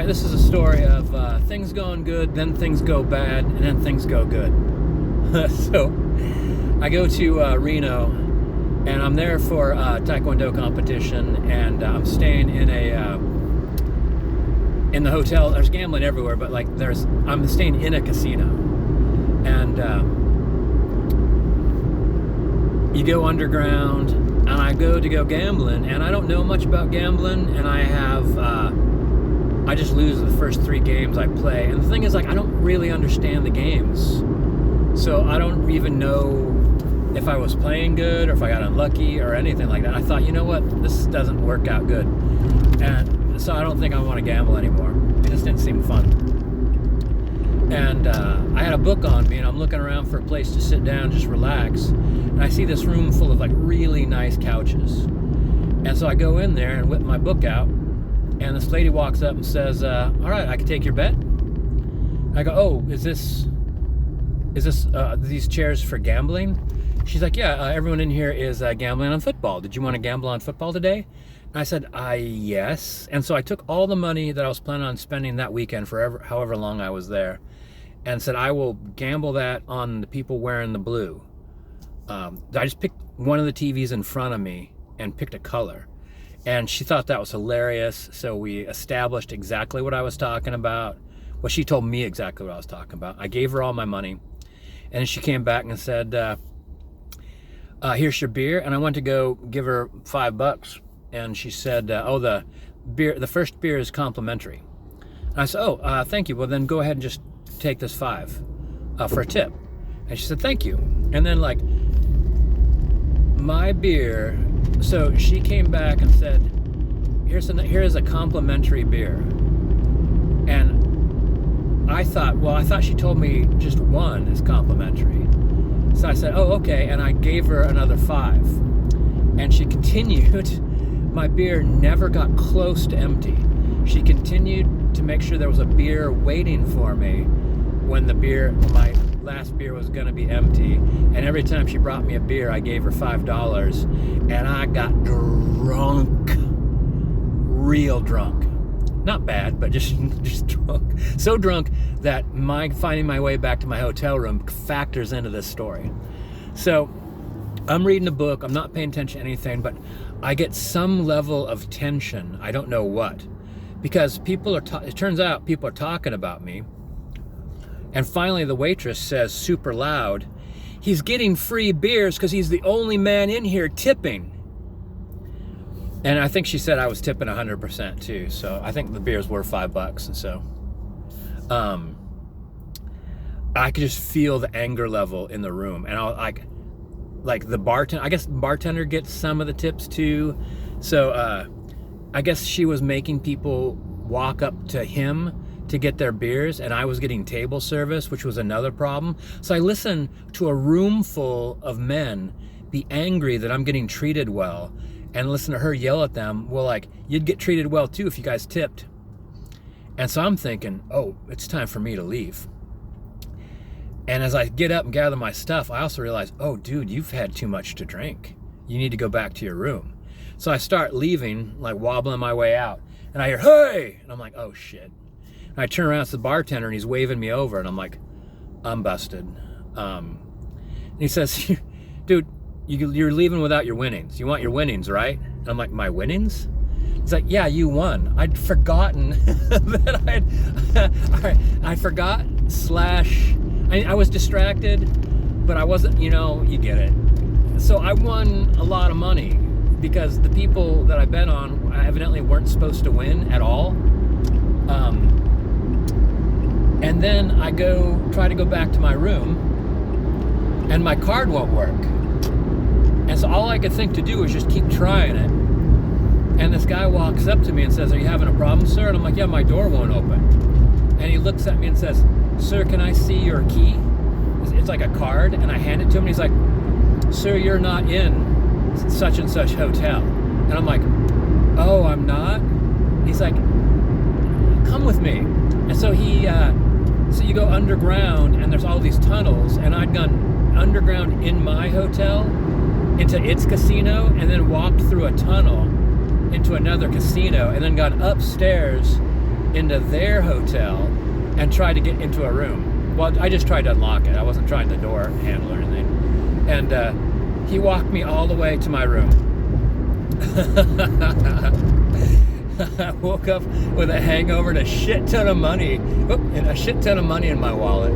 right, this is a story of things going good, then things go bad, and then things go good. So I go to Reno, and I'm there for a Taekwondo competition, and I'm staying in the hotel. There's gambling everywhere, but like I'm staying in a casino, and you go underground, and I go gambling, and I don't know much about gambling, and I just lose the first 3 games I play. And the thing is, like, I don't really understand the games, so I don't even know if I was playing good or if I got unlucky or anything like that. I thought, you know what, this doesn't work out good, and so I don't think I want to gamble anymore. It just didn't seem fun. And I had a book on me, and I'm looking around for a place to sit down, just relax, and I see this room full of like really nice couches. And so I go in there and whip my book out, and this lady walks up and says, all right, I can take your bet. I go, oh, is this these chairs for gambling? She's like, yeah, everyone in here is gambling on football. Did you want to gamble on football today? And I said, yes. And so I took all the money that I was planning on spending that weekend for however long I was there, and said, I will gamble that on the people wearing the blue. I just picked one of the TVs in front of me and picked a color. And she thought that was hilarious. So we established exactly what I was talking about. Well, she told me exactly what I was talking about. I gave her all my money. And then she came back and said, here's your beer. And I went to go give her $5. And she said, oh, the first beer is complimentary. And I said, oh, thank you. Well, then go ahead and just take this $5 for a tip. And she said, thank you. And then, like, my beer, so she came back and said, here's a complimentary beer. And I thought she told me just one is complimentary. So I said, oh, okay. And I gave her another $5. And she continued. My beer never got close to empty. She continued to make sure there was a beer waiting for me when my last beer was going to be empty. And every time she brought me a beer, I gave her $5, and I got drunk, real drunk. Not bad, but just drunk. So drunk that my finding my way back to my hotel room factors into this story. So I'm reading a book, I'm not paying attention to anything, but I get some level of tension, I don't know what, because it turns out people are talking about me. And finally the waitress says super loud, he's getting free beers because he's the only man in here tipping. And I think she said I was tipping 100% too. So I think the beers were $5. And so I could just feel the anger level in the room. And I like the bartender, I guess the bartender gets some of the tips too. So I guess she was making people walk up to him to get their beers, and I was getting table service, which was another problem. So I listened to a room full of men be angry that I'm getting treated well, and listen to her yell at them, well, like, you'd get treated well too if you guys tipped. And so I'm thinking, oh, it's time for me to leave. And as I get up and gather my stuff, I also realize, oh, dude, you've had too much to drink. You need to go back to your room. So I start leaving, like wobbling my way out, and I hear, hey! And I'm like, oh, shit. And I turn around to the bartender, and he's waving me over, and I'm like, I'm busted. And he says, dude, you're leaving without your winnings. You want your winnings, right? And I'm like, my winnings? He's like, yeah, you won. I'd forgotten that I forgot / I was distracted, but I wasn't, you get it. So I won a lot of money because the people that I bet on evidently weren't supposed to win at all. And then I try to go back to my room, and my card won't work. And so all I could think to do is just keep trying it. And this guy walks up to me and says, are you having a problem, sir? And I'm like, yeah, my door won't open. And he looks at me and says, sir, can I see your key? It's like a card. And I hand it to him, and he's like, sir, you're not in such and such hotel. And I'm like, oh, I'm not? He's like, come with me. And so so you go underground, and there's all these tunnels, and I'd gone underground in my hotel into its casino, and then walked through a tunnel into another casino, and then got upstairs into their hotel and tried to get into a room. Well, I just tried to unlock it. I wasn't trying the door handle or anything. And he walked me all the way to my room. I woke up with a hangover and a shit ton of money in my wallet,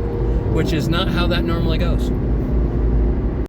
which is not how that normally goes.